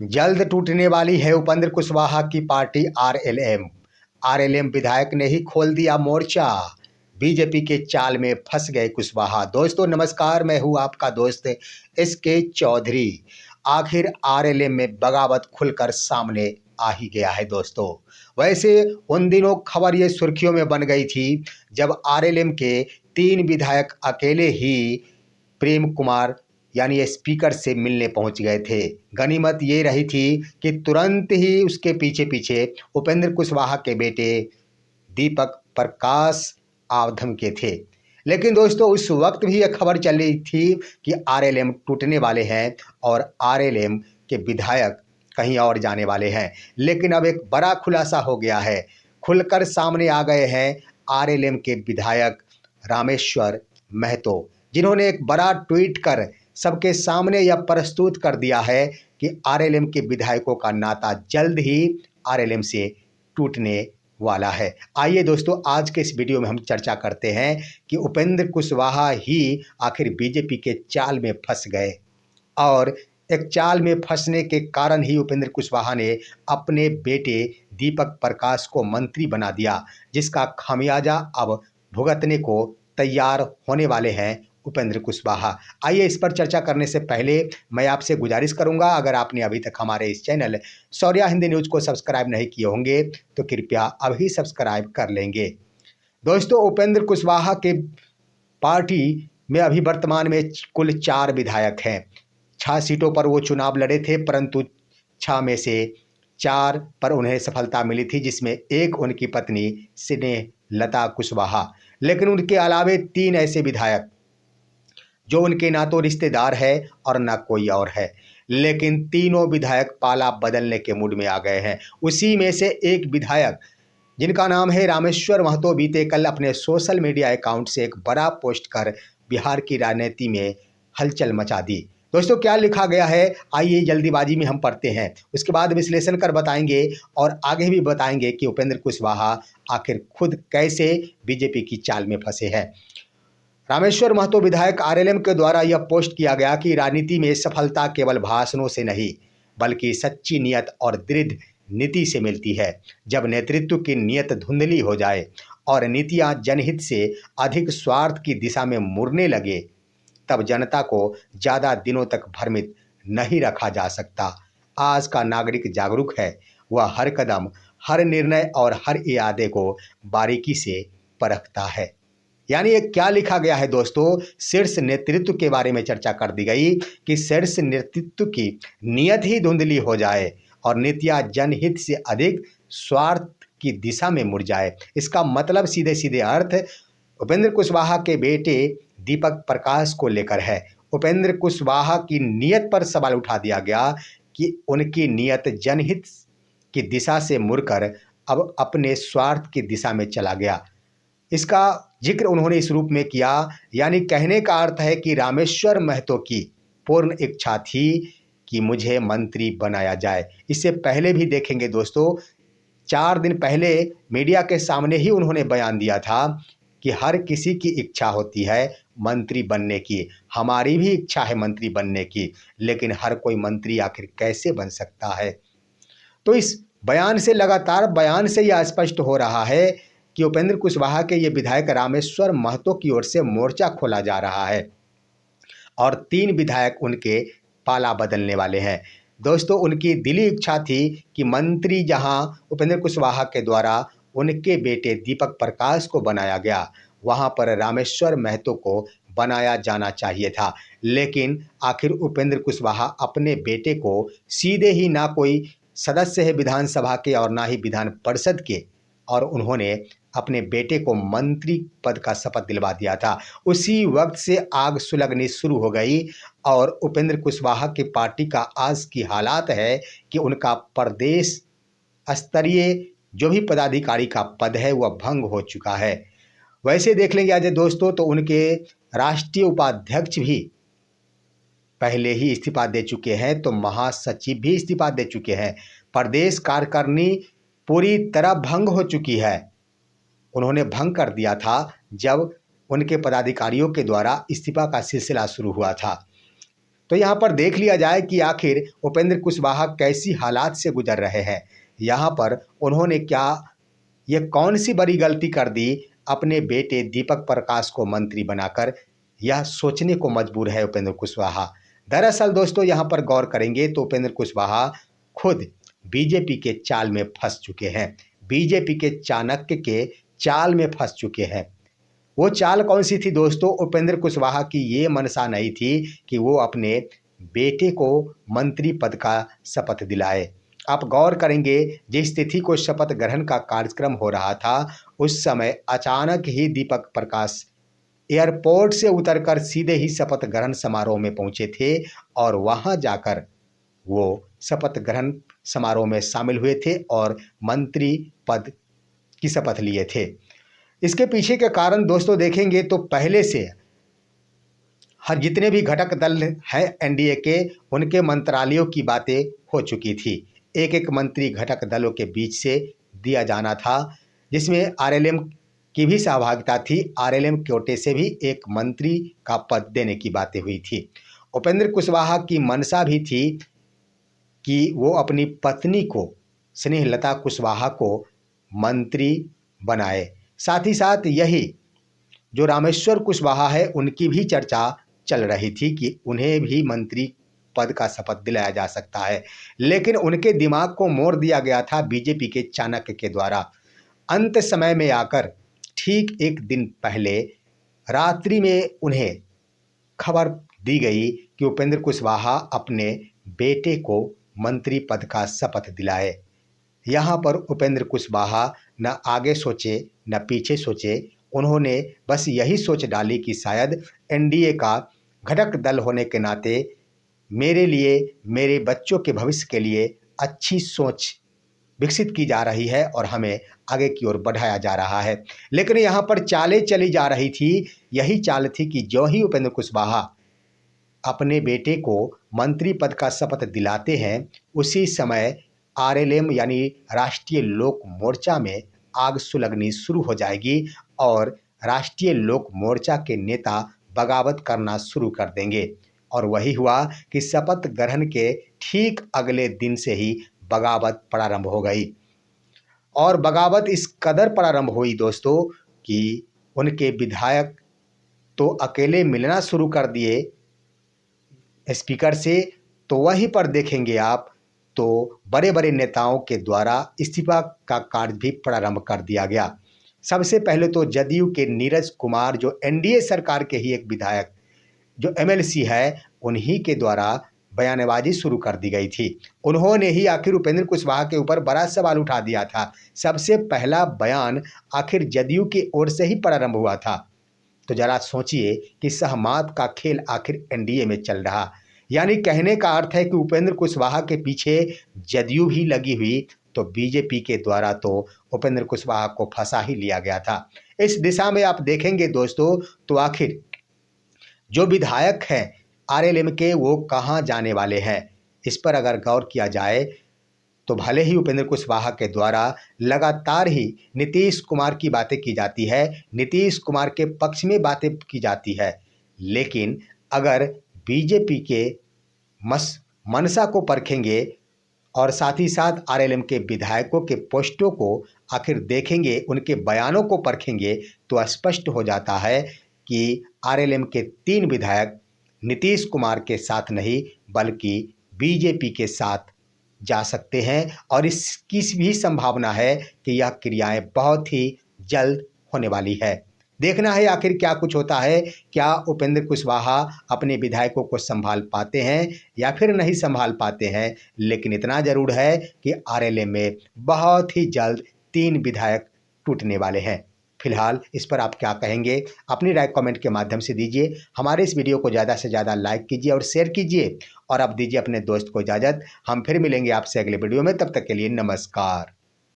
जल्द टूटने वाली है उपेंद्र कुशवाहा की पार्टी आरएलएम। आरएलएम विधायक ने ही खोल दिया मोर्चा। बीजेपी के चाल में फंस गए कुशवाहा। दोस्तों नमस्कार, मैं हूं आपका दोस्त एसके चौधरी। आखिर आरएलएम में बगावत खुलकर सामने आ ही गया है दोस्तों। वैसे उन दिनों खबर ये सुर्खियों में बन गई थी जब आरएलएम के 3 विधायक अकेले ही प्रेम कुमार यानी स्पीकर से मिलने पहुंच गए थे। गनीमत ये रही थी कि तुरंत ही उसके पीछे पीछे उपेंद्र कुशवाहा के बेटे दीपक प्रकाश आवधम के थे। लेकिन दोस्तों उस वक्त भी यह खबर चल रही थी कि आरएलएम टूटने वाले हैं और आरएलएम के विधायक कहीं और जाने वाले हैं। लेकिन अब एक बड़ा खुलासा हो गया है। खुलकर सामने आ गए हैं आरएलएम के विधायक रामेश्वर महतो, जिन्होंने एक बड़ा ट्वीट कर सबके सामने यह प्रस्तुत कर दिया है कि आरएलएम के विधायकों का नाता जल्द ही आरएलएम से टूटने वाला है। आइए दोस्तों आज के इस वीडियो में हम चर्चा करते हैं कि उपेंद्र कुशवाहा ही आखिर बीजेपी के चाल में फंस गए और एक चाल में फंसने के कारण ही उपेंद्र कुशवाहा ने अपने बेटे दीपक प्रकाश को मंत्री बना दिया, जिसका खामियाजा अब भुगतने को तैयार होने वाले हैं उपेंद्र कुशवाहा। आइए इस पर चर्चा करने से पहले मैं आपसे गुजारिश करूंगा, अगर आपने अभी तक हमारे इस चैनल शौर्या हिंदी न्यूज़ को सब्सक्राइब नहीं किए होंगे तो कृपया अभी सब्सक्राइब कर लेंगे। दोस्तों उपेंद्र कुशवाहा के पार्टी में अभी वर्तमान में कुल 4 विधायक हैं। 6 सीटों पर वो चुनाव लड़े थे, परंतु 6 में से 4 पर उन्हें सफलता मिली थी, जिसमें एक उनकी पत्नी स्नेहलता कुशवाहा। लेकिन उनके अलावे 3 ऐसे विधायक जो उनके ना तो रिश्तेदार है और ना कोई और है, लेकिन तीनों विधायक पाला बदलने के मूड में आ गए हैं। उसी में से एक विधायक जिनका नाम है रामेश्वर महतो, बीते कल अपने सोशल मीडिया अकाउंट से एक बड़ा पोस्ट कर बिहार की राजनीति में हलचल मचा दी। दोस्तों क्या लिखा गया है आइए जल्दीबाजी में हम पढ़ते हैं, उसके बाद विश्लेषण कर बताएंगे और आगे भी बताएंगे कि उपेंद्र कुशवाहा आखिर खुद कैसे बीजेपी की चाल में फंसे हैं। रामेश्वर महतो विधायक आरएलएम के द्वारा यह पोस्ट किया गया कि राजनीति में सफलता केवल भाषणों से नहीं बल्कि सच्ची नियत और दृढ़ नीति से मिलती है। जब नेतृत्व की नियत धुंधली हो जाए और नीतियां जनहित से अधिक स्वार्थ की दिशा में मुड़ने लगे, तब जनता को ज़्यादा दिनों तक भ्रमित नहीं रखा जा सकता। आज का नागरिक जागरूक है, वह हर कदम, हर निर्णय और हर इरादे को बारीकी से परखता है। यानी ये क्या लिखा गया है दोस्तों, शीर्ष नेतृत्व के बारे में चर्चा कर दी गई कि शीर्ष नेतृत्व की नियत ही धुंधली हो जाए और नीतियां जनहित से अधिक स्वार्थ की दिशा में मुड़ जाए। इसका मतलब सीधे सीधे अर्थ उपेंद्र कुशवाहा के बेटे दीपक प्रकाश को लेकर है। उपेंद्र कुशवाहा की नियत पर सवाल उठा दिया गया कि उनकी नियत जनहित की दिशा से मुड़कर अब अपने स्वार्थ की दिशा में चला गया। इसका जिक्र उन्होंने इस रूप में किया, यानी कहने का अर्थ है कि रामेश्वर महतो की पूर्ण इच्छा थी कि मुझे मंत्री बनाया जाए। इससे पहले भी देखेंगे दोस्तों, 4 दिन पहले मीडिया के सामने ही उन्होंने बयान दिया था कि हर किसी की इच्छा होती है मंत्री बनने की, हमारी भी इच्छा है मंत्री बनने की, लेकिन हर कोई मंत्री आखिर कैसे बन सकता है। तो इस बयान से लगातार बयान से यह स्पष्ट हो रहा है कि उपेंद्र कुशवाहा के ये विधायक रामेश्वर महतो की ओर से मोर्चा खोला जा रहा है और 3 विधायक उनके पाला बदलने वाले हैं। दोस्तों उनकी दिली इच्छा थी कि मंत्री जहां उपेंद्र कुशवाहा के द्वारा उनके बेटे दीपक प्रकाश को बनाया गया, वहां पर रामेश्वर महतो को बनाया जाना चाहिए था। लेकिन आखिर उपेंद्र कुशवाहा अपने बेटे को सीधे ही ना कोई सदस्य है विधानसभा के और ना ही विधान परिषद के, और उन्होंने अपने बेटे को मंत्री पद का शपथ दिलवा दिया था। उसी वक्त से आग सुलगनी शुरू हो गई और उपेंद्र कुशवाहा की पार्टी का आज की हालात है कि उनका प्रदेश स्तरीय जो भी पदाधिकारी का पद है वह भंग हो चुका है। वैसे देख लेंगे आज दोस्तों तो उनके राष्ट्रीय उपाध्यक्ष भी पहले ही इस्तीफा दे चुके हैं, तो महासचिव भी इस्तीफा दे चुके हैं। प्रदेश कार्यकारिणी पूरी तरह भंग हो चुकी है। उन्होंने भंग कर दिया था जब उनके पदाधिकारियों के द्वारा इस्तीफा का सिलसिला शुरू हुआ था। तो यहाँ पर देख लिया जाए कि आखिर उपेंद्र कुशवाहा कैसी हालात से गुजर रहे हैं। यहाँ पर उन्होंने क्या ये कौन सी बड़ी गलती कर दी अपने बेटे दीपक प्रकाश को मंत्री बनाकर, यह सोचने को मजबूर है उपेंद्र कुशवाहा। दरअसल दोस्तों यहाँ पर गौर करेंगे तो उपेंद्र कुशवाहा खुद बीजेपी के चाल में फंस चुके हैं, बीजेपी के चाणक्य के चाल में फंस चुके हैं। वो चाल कौन सी थी दोस्तों? उपेंद्र कुशवाहा की ये मनसा नहीं थी कि वो अपने बेटे को मंत्री पद का शपथ दिलाए। आप गौर करेंगे जिस तिथि को शपथ ग्रहण का कार्यक्रम हो रहा था उस समय अचानक ही दीपक प्रकाश एयरपोर्ट से उतरकर सीधे ही शपथ ग्रहण समारोह में पहुंचे थे और वहां जाकर वो शपथ ग्रहण समारोह में शामिल हुए थे और मंत्री पद की शपथ लिए थे। इसके पीछे के कारण दोस्तों देखेंगे तो पहले से हर जितने भी घटक दल हैं एनडीए के, उनके मंत्रालयों की बातें हो चुकी थी। एक एक मंत्री घटक दलों के बीच से दिया जाना था, जिसमें आरएलएम की भी सहभागिता थी। आरएलएम कोटे से भी एक मंत्री का पद देने की बातें हुई थी। उपेंद्र कुशवाहा की मनसा भी थी कि वो अपनी पत्नी को स्नेहलता कुशवाहा को मंत्री बनाए। साथ ही साथ यही जो रामेश्वर कुशवाहा है उनकी भी चर्चा चल रही थी कि उन्हें भी मंत्री पद का शपथ दिलाया जा सकता है, लेकिन उनके दिमाग को मोड़ दिया गया था बीजेपी के चाणक्य के द्वारा। अंत समय में आकर ठीक एक दिन पहले रात्रि में उन्हें खबर दी गई कि उपेंद्र कुशवाहा अपने बेटे को मंत्री पद का शपथ दिलाए। यहाँ पर उपेंद्र कुशवाहा न आगे सोचे न पीछे सोचे, उन्होंने बस यही सोच डाली कि शायद एनडीए का घटक दल होने के नाते मेरे लिए, मेरे बच्चों के भविष्य के लिए अच्छी सोच विकसित की जा रही है और हमें आगे की ओर बढ़ाया जा रहा है। लेकिन यहाँ पर चालें चली जा रही थी। यही चाल थी कि जो ही उपेंद्र कुशवाहा अपने बेटे को मंत्री पद का शपथ दिलाते हैं उसी समय आरएलएम यानी राष्ट्रीय लोक मोर्चा में आग सुलगनी शुरू हो जाएगी और राष्ट्रीय लोक मोर्चा के नेता बगावत करना शुरू कर देंगे। और वही हुआ कि शपथ ग्रहण के ठीक अगले दिन से ही बगावत प्रारंभ हो गई। और बगावत इस कदर प्रारंभ हुई दोस्तों कि उनके विधायक तो अकेले मिलना शुरू कर दिए स्पीकर से, तो वहीं पर देखेंगे आप तो बड़े बड़े नेताओं के द्वारा इस्तीफा का कार्य भी प्रारंभ कर दिया गया। सबसे पहले तो जदयू के नीरज कुमार जो एनडीए सरकार के ही एक विधायक जो एमएलसी है, उन्हीं के द्वारा बयानबाजी शुरू कर दी गई थी। उन्होंने ही आखिर उपेंद्र कुशवाहा के ऊपर बड़ा सवाल उठा दिया था। सबसे पहला बयान आखिर जदयू की ओर से ही प्रारंभ हुआ था। तो जरा सोचिए कि सहमात का खेल आखिर एनडीए में चल रहा, यानी कहने का अर्थ है कि उपेंद्र कुशवाहा के पीछे जदयू भी लगी हुई, तो बीजेपी के द्वारा तो उपेंद्र कुशवाहा को फंसा ही लिया गया था। इस दिशा में आप देखेंगे दोस्तों तो आखिर जो विधायक हैं आरएलएम के वो कहाँ जाने वाले हैं, इस पर अगर गौर किया जाए तो भले ही उपेंद्र कुशवाहा के द्वारा लगातार ही नीतीश कुमार की बातें की जाती है, नीतीश कुमार के पक्ष में बातें की जाती है, लेकिन अगर बीजेपी के मनसा को परखेंगे और साथ ही साथ आरएलएम के विधायकों के पोस्टों को आखिर देखेंगे, उनके बयानों को परखेंगे, तो स्पष्ट हो जाता है कि आरएलएम के 3 विधायक नीतीश कुमार के साथ नहीं बल्कि बीजेपी के साथ जा सकते हैं और इसकी भी संभावना है कि यह क्रियाएं बहुत ही जल्द होने वाली है। देखना है आखिर क्या कुछ होता है, क्या उपेंद्र कुशवाहा अपने विधायकों को संभाल पाते हैं या फिर नहीं संभाल पाते हैं। लेकिन इतना जरूर है कि आरएलएम में बहुत ही जल्द 3 विधायक टूटने वाले हैं। फिलहाल इस पर आप क्या कहेंगे, अपनी राय कमेंट के माध्यम से दीजिए। हमारे इस वीडियो को ज़्यादा से ज़्यादा लाइक कीजिए और शेयर कीजिए और अब दीजिए अपने दोस्त को इजाज़त। हम फिर मिलेंगे आपसे अगले वीडियो में, तब तक के लिए नमस्कार।